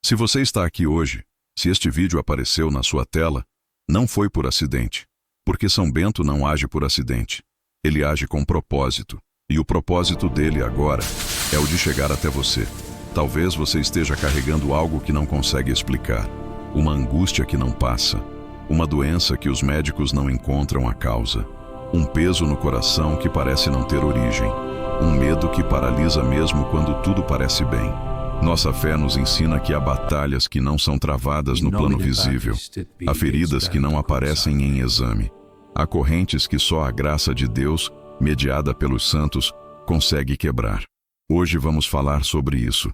Se você está aqui hoje, se este vídeo apareceu na sua tela, não foi por acidente, porque São Bento não age por acidente. Ele age com propósito, e o propósito dele agora é o de chegar até você. Talvez você esteja carregando algo que não consegue explicar, uma angústia que não passa, uma doença que os médicos não encontram a causa, um peso no coração que parece não ter origem, um medo que paralisa mesmo quando tudo parece bem. Nossa fé nos ensina que há batalhas que não são travadas no plano visível, há feridas que não aparecem em exame, há correntes que só a graça de Deus, mediada pelos santos, consegue quebrar. Hoje vamos falar sobre isso,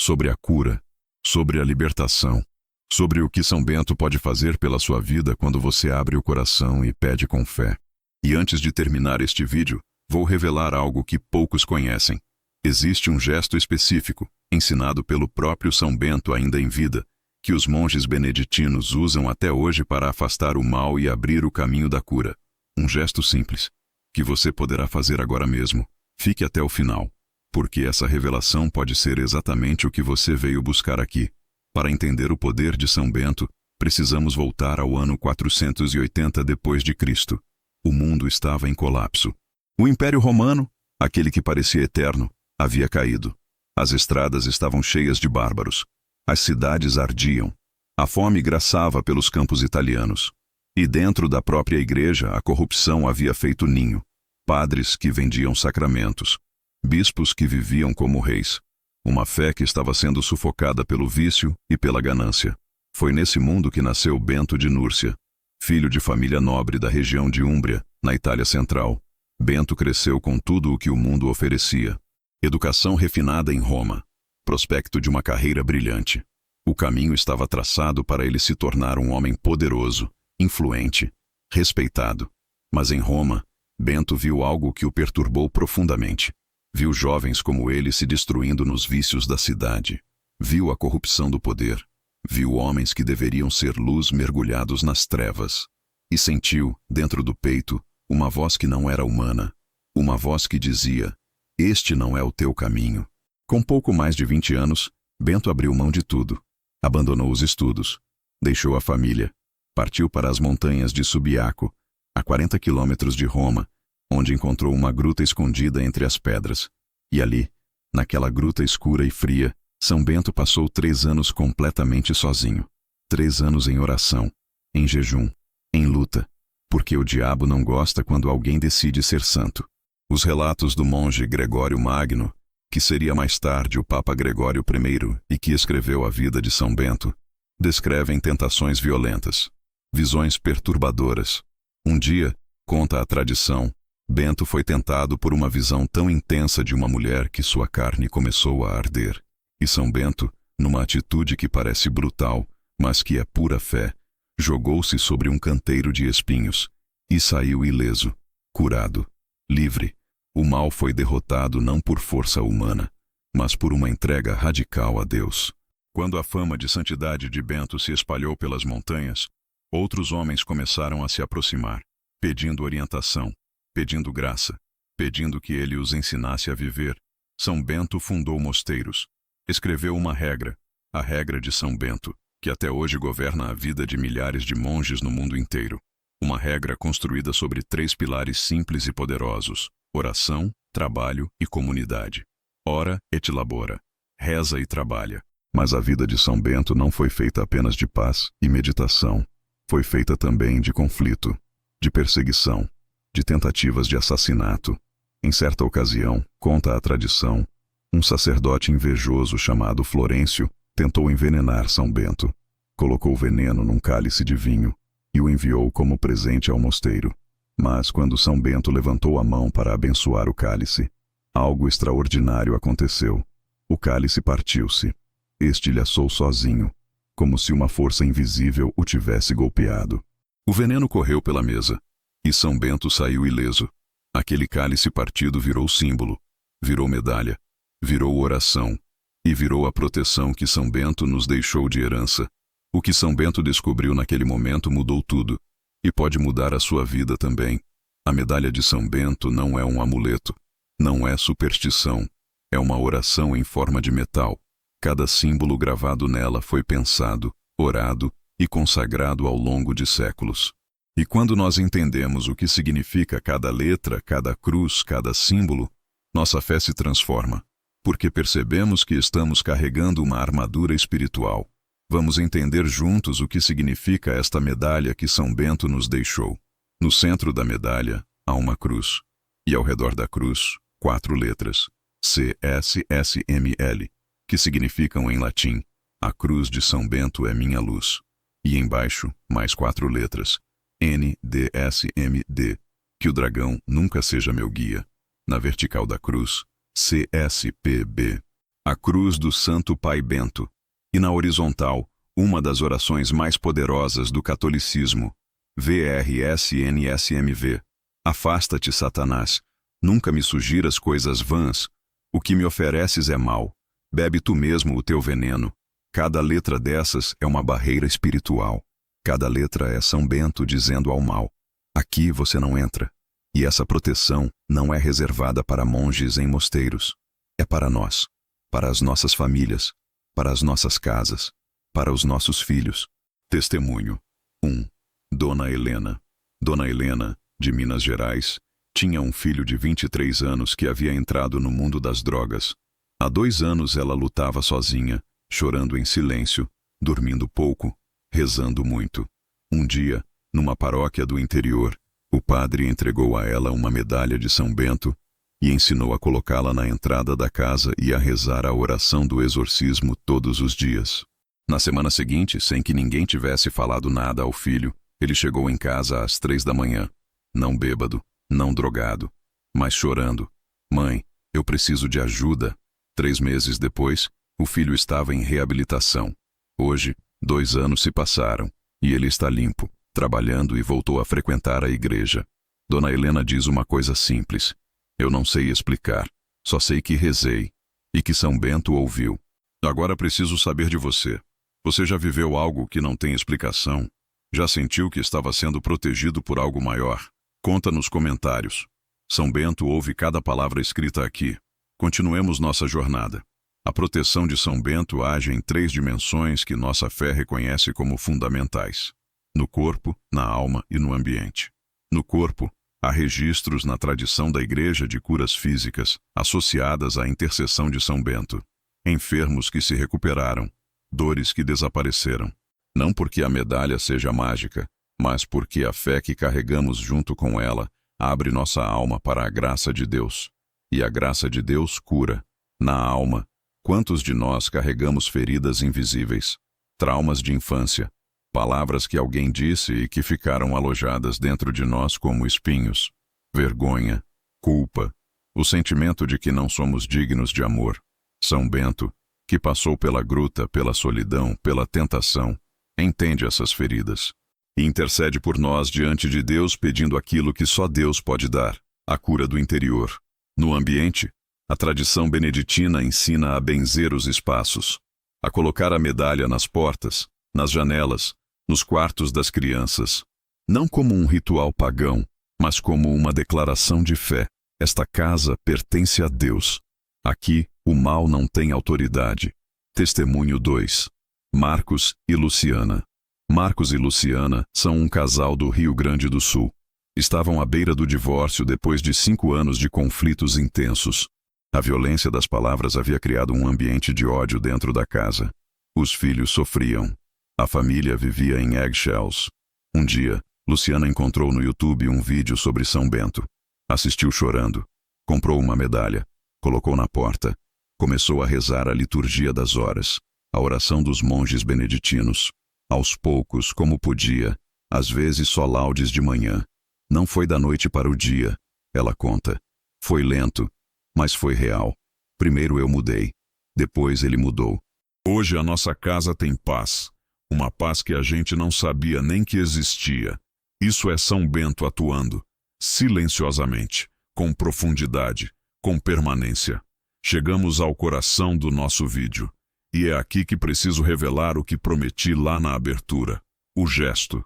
sobre a cura, sobre a libertação, sobre o que São Bento pode fazer pela sua vida quando você abre o coração e pede com fé. E antes de terminar este vídeo, vou revelar algo que poucos conhecem. Existe um gesto específico, ensinado pelo próprio São Bento ainda em vida, que os monges beneditinos usam até hoje para afastar o mal e abrir o caminho da cura. Um gesto simples, que você poderá fazer agora mesmo. Fique até o final, porque essa revelação pode ser exatamente o que você veio buscar aqui. Para entender o poder de São Bento, precisamos voltar ao ano 480 depois de Cristo. O mundo estava em colapso. O Império Romano, aquele que parecia eterno, havia caído. As estradas estavam cheias de bárbaros. As cidades ardiam. A fome graçava pelos campos italianos. E dentro da própria igreja a corrupção havia feito ninho. Padres que vendiam sacramentos. Bispos que viviam como reis. Uma fé que estava sendo sufocada pelo vício e pela ganância. Foi nesse mundo que nasceu Bento de Núrcia, filho de família nobre da região de Úmbria, na Itália Central. Bento cresceu com tudo o que o mundo oferecia. Educação refinada em Roma. Prospecto de uma carreira brilhante. O caminho estava traçado para ele se tornar um homem poderoso, influente, respeitado. Mas em Roma, Bento viu algo que o perturbou profundamente. Viu jovens como ele se destruindo nos vícios da cidade. Viu a corrupção do poder. Viu homens que deveriam ser luz mergulhados nas trevas. E sentiu, dentro do peito, uma voz que não era humana. Uma voz que dizia: "Este não é o teu caminho." Com pouco mais de 20 anos, Bento abriu mão de tudo. Abandonou os estudos. Deixou a família. Partiu para as montanhas de Subiaco, a 40 quilômetros de Roma, onde encontrou uma gruta escondida entre as pedras. E ali, naquela gruta escura e fria, São Bento passou 3 anos completamente sozinho. 3 anos em oração, em jejum, em luta, porque o diabo não gosta quando alguém decide ser santo. Os relatos do monge Gregório Magno, que seria mais tarde o Papa Gregório I e que escreveu a vida de São Bento, descrevem tentações violentas, visões perturbadoras. Um dia, conta a tradição, Bento foi tentado por uma visão tão intensa de uma mulher que sua carne começou a arder. E São Bento, numa atitude que parece brutal, mas que é pura fé, jogou-se sobre um canteiro de espinhos e saiu ileso, curado, livre. O mal foi derrotado não por força humana, mas por uma entrega radical a Deus. Quando a fama de santidade de Bento se espalhou pelas montanhas, outros homens começaram a se aproximar, pedindo orientação, pedindo graça, pedindo que ele os ensinasse a viver. São Bento fundou mosteiros. Escreveu uma regra, a regra de São Bento, que até hoje governa a vida de milhares de monges no mundo inteiro. Uma regra construída sobre 3 pilares simples e poderosos: oração, trabalho e comunidade. Ora et labora, reza e trabalha. Mas a vida de São Bento não foi feita apenas de paz e meditação. Foi feita também de conflito, de perseguição, de tentativas de assassinato. Em certa ocasião, conta a tradição, um sacerdote invejoso chamado Florêncio tentou envenenar São Bento. Colocou veneno num cálice de vinho e o enviou como presente ao mosteiro. Mas quando São Bento levantou a mão para abençoar o cálice, algo extraordinário aconteceu. O cálice partiu-se. Estilhaçou sozinho, como se uma força invisível o tivesse golpeado. O veneno correu pela mesa, e São Bento saiu ileso. Aquele cálice partido virou símbolo, virou medalha, virou oração, e virou a proteção que São Bento nos deixou de herança. O que São Bento descobriu naquele momento mudou tudo, e pode mudar a sua vida também. A medalha de São Bento não é um amuleto, não é superstição, é uma oração em forma de metal. Cada símbolo gravado nela foi pensado, orado e consagrado ao longo de séculos. E quando nós entendemos o que significa cada letra, cada cruz, cada símbolo, nossa fé se transforma, porque percebemos que estamos carregando uma armadura espiritual. Vamos entender juntos o que significa esta medalha que São Bento nos deixou. No centro da medalha há uma cruz, e ao redor da cruz, 4 letras, CSSML, que significam em latim: a cruz de São Bento é minha luz. E embaixo, mais 4 letras, NDSMD, que o dragão nunca seja meu guia. Na vertical da cruz, CSPB, a cruz do Santo Pai Bento. E na horizontal, uma das orações mais poderosas do catolicismo, VRSNSMV. Afasta-te, Satanás. Nunca me sugiras coisas vãs. O que me ofereces é mal. Bebe tu mesmo o teu veneno. Cada letra dessas é uma barreira espiritual. Cada letra é São Bento dizendo ao mal: aqui você não entra. E essa proteção não é reservada para monges em mosteiros. É para nós, para as nossas famílias, para as nossas casas, para os nossos filhos. Testemunho 1. Dona Helena. Dona Helena, de Minas Gerais, tinha um filho de 23 anos que havia entrado no mundo das drogas. Há 2 anos ela lutava sozinha, chorando em silêncio, dormindo pouco, rezando muito. Um dia, numa paróquia do interior, o padre entregou a ela uma medalha de São Bento e ensinou a colocá-la na entrada da casa e a rezar a oração do exorcismo todos os dias. Na semana seguinte, sem que ninguém tivesse falado nada ao filho, ele chegou em casa às 3 da manhã, não bêbado, não drogado, mas chorando. Mãe, eu preciso de ajuda. 3 meses depois, o filho estava em reabilitação. Hoje, 2 anos se passaram, e ele está limpo, trabalhando e voltou a frequentar a igreja. Dona Helena diz uma coisa simples: eu não sei explicar, só sei que rezei, e que São Bento ouviu. Agora preciso saber de você. Você já viveu algo que não tem explicação? Já sentiu que estava sendo protegido por algo maior? Conta nos comentários. São Bento ouve cada palavra escrita aqui. Continuemos nossa jornada. A proteção de São Bento age em 3 dimensões que nossa fé reconhece como fundamentais: no corpo, na alma e no ambiente. No corpo, há registros na tradição da Igreja de curas físicas associadas à intercessão de São Bento. Enfermos que se recuperaram, dores que desapareceram. Não porque a medalha seja mágica, mas porque a fé que carregamos junto com ela abre nossa alma para a graça de Deus. E a graça de Deus cura. Na alma, quantos de nós carregamos feridas invisíveis, traumas de infância, palavras que alguém disse e que ficaram alojadas dentro de nós como espinhos, vergonha, culpa, o sentimento de que não somos dignos de amor. São Bento, que passou pela gruta, pela solidão, pela tentação, entende essas feridas e intercede por nós diante de Deus, pedindo aquilo que só Deus pode dar: a cura do interior. No ambiente, a tradição beneditina ensina a benzer os espaços, a colocar a medalha nas portas, nas janelas, nos quartos das crianças, não como um ritual pagão, mas como uma declaração de fé. Esta casa pertence a Deus. Aqui, o mal não tem autoridade. Testemunho 2. Marcos e Luciana. Marcos e Luciana são um casal do Rio Grande do Sul. Estavam à beira do divórcio depois de 5 anos de conflitos intensos. A violência das palavras havia criado um ambiente de ódio dentro da casa. Os filhos sofriam. A família vivia em eggshells. Um dia, Luciana encontrou no YouTube um vídeo sobre São Bento. Assistiu chorando. Comprou uma medalha. Colocou na porta. Começou a rezar a liturgia das horas, a oração dos monges beneditinos. Aos poucos, como podia, às vezes só laudes de manhã. Não foi da noite para o dia, ela conta. Foi lento, mas foi real. Primeiro eu mudei. Depois ele mudou. Hoje a nossa casa tem paz. Uma paz que a gente não sabia nem que existia. Isso é São Bento atuando, silenciosamente, com profundidade, com permanência. Chegamos ao coração do nosso vídeo. E é aqui que preciso revelar o que prometi lá na abertura. O gesto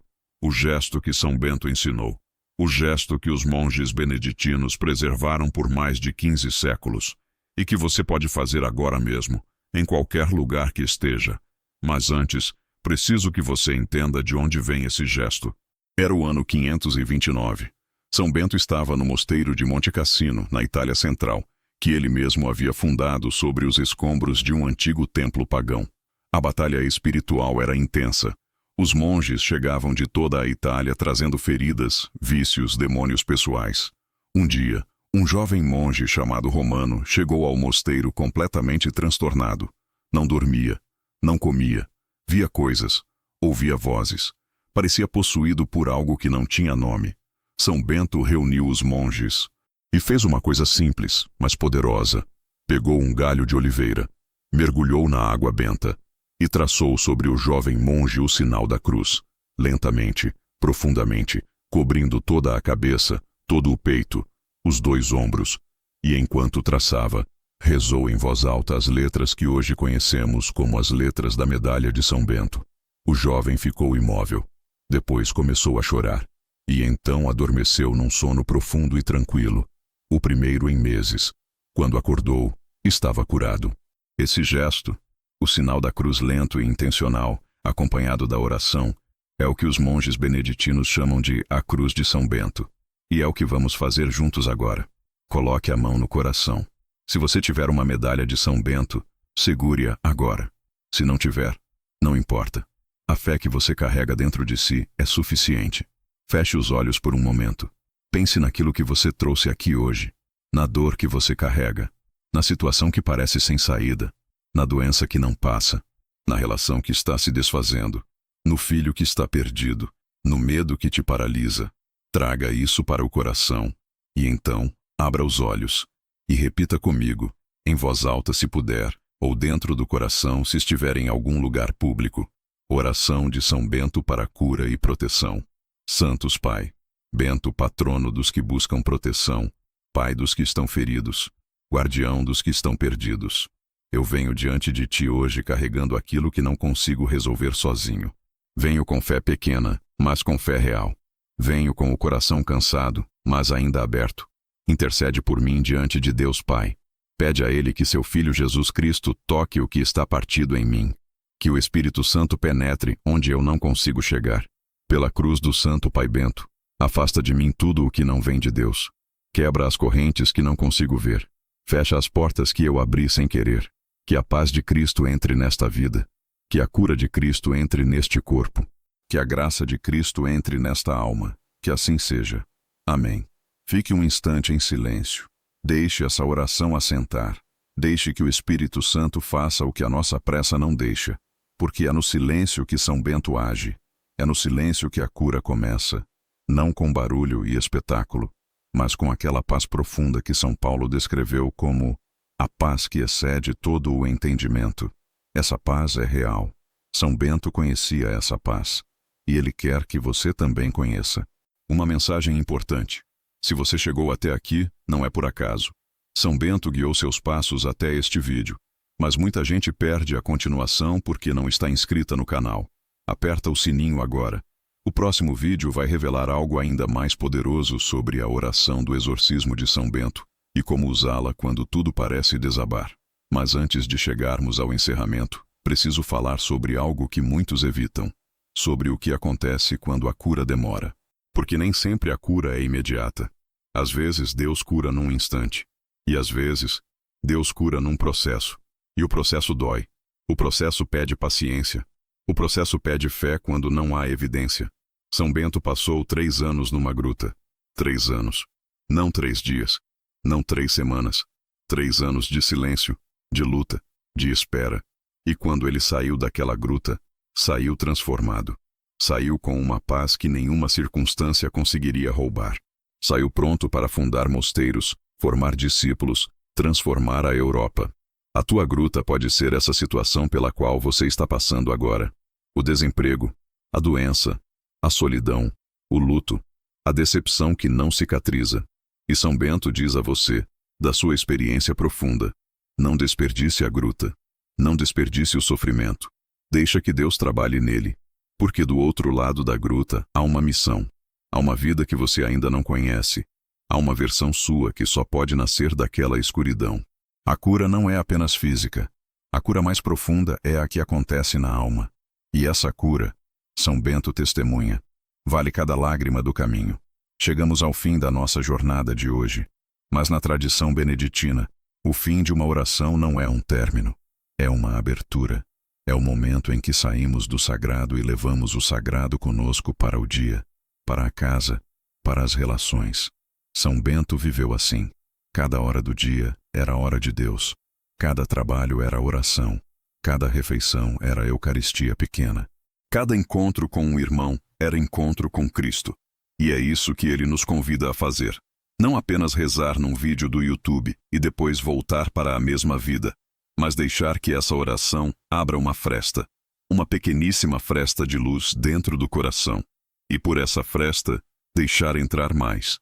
que São Bento ensinou. O gesto que os monges beneditinos preservaram por mais de 15 séculos e que você pode fazer agora mesmo, em qualquer lugar que esteja. Mas antes, preciso que você entenda de onde vem esse gesto. Era o ano 529. São Bento estava no mosteiro de Monte Cassino, na Itália Central, que ele mesmo havia fundado sobre os escombros de um antigo templo pagão. A batalha espiritual era intensa. Os monges chegavam de toda a Itália trazendo feridas, vícios, demônios pessoais. Um dia, um jovem monge chamado Romano chegou ao mosteiro completamente transtornado. Não dormia, não comia, via coisas, ouvia vozes. Parecia possuído por algo que não tinha nome. São Bento reuniu os monges e fez uma coisa simples, mas poderosa. Pegou um galho de oliveira, mergulhou na água benta e traçou sobre o jovem monge o sinal da cruz, lentamente, profundamente, cobrindo toda a cabeça, todo o peito, os 2 ombros, e enquanto traçava, rezou em voz alta as letras que hoje conhecemos como as letras da medalha de São Bento. O jovem ficou imóvel. Depois começou a chorar, e então adormeceu num sono profundo e tranquilo, o primeiro em meses. Quando acordou, estava curado. Esse gesto, o sinal da cruz lento e intencional, acompanhado da oração, é o que os monges beneditinos chamam de a cruz de São Bento. E é o que vamos fazer juntos agora. Coloque a mão no coração. Se você tiver uma medalha de São Bento, segure-a agora. Se não tiver, não importa. A fé que você carrega dentro de si é suficiente. Feche os olhos por um momento. Pense naquilo que você trouxe aqui hoje, na dor que você carrega, na situação que parece sem saída, na doença que não passa, na relação que está se desfazendo, no filho que está perdido, no medo que te paralisa. Traga isso para o coração, e então, abra os olhos, e repita comigo, em voz alta se puder, ou dentro do coração se estiver em algum lugar público. Oração de São Bento para cura e proteção. Santos Pai, Bento, patrono dos que buscam proteção, Pai dos que estão feridos, guardião dos que estão perdidos. Eu venho diante de ti hoje carregando aquilo que não consigo resolver sozinho. Venho com fé pequena, mas com fé real. Venho com o coração cansado, mas ainda aberto. Intercede por mim diante de Deus Pai. Pede a Ele que seu Filho Jesus Cristo toque o que está partido em mim. Que o Espírito Santo penetre onde eu não consigo chegar. Pela cruz do Santo Pai Bento, afasta de mim tudo o que não vem de Deus. Quebra as correntes que não consigo ver. Fecha as portas que eu abri sem querer. Que a paz de Cristo entre nesta vida. Que a cura de Cristo entre neste corpo. Que a graça de Cristo entre nesta alma. Que assim seja. Amém. Fique um instante em silêncio. Deixe essa oração assentar. Deixe que o Espírito Santo faça o que a nossa pressa não deixa. Porque é no silêncio que São Bento age. É no silêncio que a cura começa. Não com barulho e espetáculo, mas com aquela paz profunda que São Paulo descreveu como a paz que excede todo o entendimento. Essa paz é real. São Bento conhecia essa paz. E ele quer que você também conheça. Uma mensagem importante. Se você chegou até aqui, não é por acaso. São Bento guiou seus passos até este vídeo. Mas muita gente perde a continuação porque não está inscrita no canal. Aperta o sininho agora. O próximo vídeo vai revelar algo ainda mais poderoso sobre a oração do exorcismo de São Bento e como usá-la quando tudo parece desabar. Mas antes de chegarmos ao encerramento, preciso falar sobre algo que muitos evitam. Sobre o que acontece quando a cura demora. Porque nem sempre a cura é imediata. Às vezes Deus cura num instante. E às vezes, Deus cura num processo. E o processo dói. O processo pede paciência. O processo pede fé quando não há evidência. São Bento passou 3 anos numa gruta. 3 anos. Não 3 dias. Não 3 semanas. 3 anos de silêncio, de luta, de espera. E quando ele saiu daquela gruta, saiu transformado. Saiu com uma paz que nenhuma circunstância conseguiria roubar. Saiu pronto para fundar mosteiros, formar discípulos, transformar a Europa. A tua gruta pode ser essa situação pela qual você está passando agora. O desemprego, a doença, a solidão, o luto, a decepção que não cicatriza. E São Bento diz a você, da sua experiência profunda, não desperdice a gruta. Não desperdice o sofrimento. Deixa que Deus trabalhe nele. Porque do outro lado da gruta há uma missão. Há uma vida que você ainda não conhece. Há uma versão sua que só pode nascer daquela escuridão. A cura não é apenas física. A cura mais profunda é a que acontece na alma. E essa cura, São Bento testemunha, vale cada lágrima do caminho. Chegamos ao fim da nossa jornada de hoje, mas na tradição beneditina, o fim de uma oração não é um término, é uma abertura. É o momento em que saímos do sagrado e levamos o sagrado conosco para o dia, para a casa, para as relações. São Bento viveu assim. Cada hora do dia era a hora de Deus. Cada trabalho era oração. Cada refeição era a Eucaristia pequena. Cada encontro com um irmão era encontro com Cristo. E é isso que ele nos convida a fazer. Não apenas rezar num vídeo do YouTube e depois voltar para a mesma vida, mas deixar que essa oração abra uma fresta, uma pequeníssima fresta de luz dentro do coração. E por essa fresta, deixar entrar mais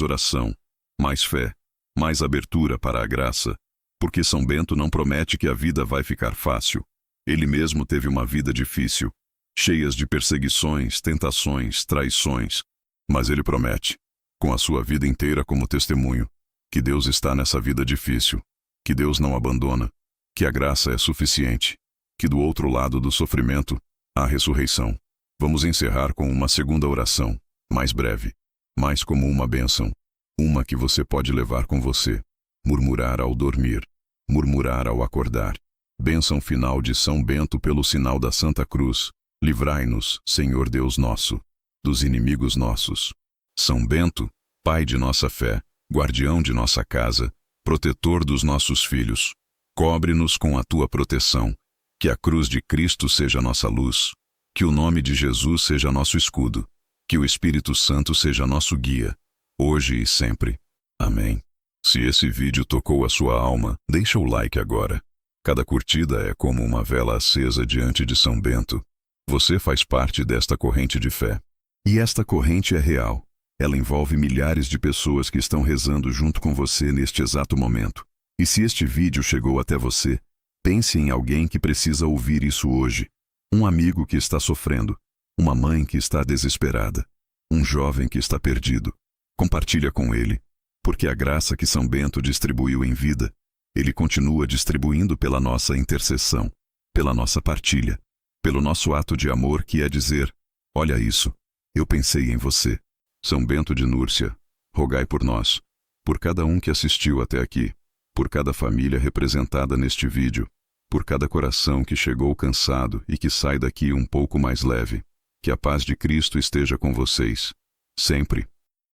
oração, mais fé, mais abertura para a graça, porque São Bento não promete que a vida vai ficar fácil. Ele mesmo teve uma vida difícil, cheias de perseguições, tentações, traições. Mas ele promete, com a sua vida inteira como testemunho, que Deus está nessa vida difícil, que Deus não abandona, que a graça é suficiente, que do outro lado do sofrimento, há ressurreição. Vamos encerrar com uma segunda oração, mais breve, mais como uma bênção, uma que você pode levar com você, murmurar ao dormir, murmurar ao acordar. Bênção final de São Bento pelo sinal da Santa Cruz. Livrai-nos, Senhor Deus nosso, dos inimigos nossos. São Bento, Pai de nossa fé, guardião de nossa casa, protetor dos nossos filhos, cobre-nos com a tua proteção, que a cruz de Cristo seja nossa luz, que o nome de Jesus seja nosso escudo, que o Espírito Santo seja nosso guia, hoje e sempre. Amém. Se esse vídeo tocou a sua alma, deixa o like agora. Cada curtida é como uma vela acesa diante de São Bento. Você faz parte desta corrente de fé. E esta corrente é real. Ela envolve milhares de pessoas que estão rezando junto com você neste exato momento. E se este vídeo chegou até você, pense em alguém que precisa ouvir isso hoje. Um amigo que está sofrendo, uma mãe que está desesperada, um jovem que está perdido. Compartilha com ele, porque a graça que São Bento distribuiu em vida, ele continua distribuindo pela nossa intercessão, pela nossa partilha, pelo nosso ato de amor que é dizer, olha isso, eu pensei em você. São Bento de Núrcia, rogai por nós, por cada um que assistiu até aqui, por cada família representada neste vídeo, por cada coração que chegou cansado e que sai daqui um pouco mais leve. Que a paz de Cristo esteja com vocês, sempre.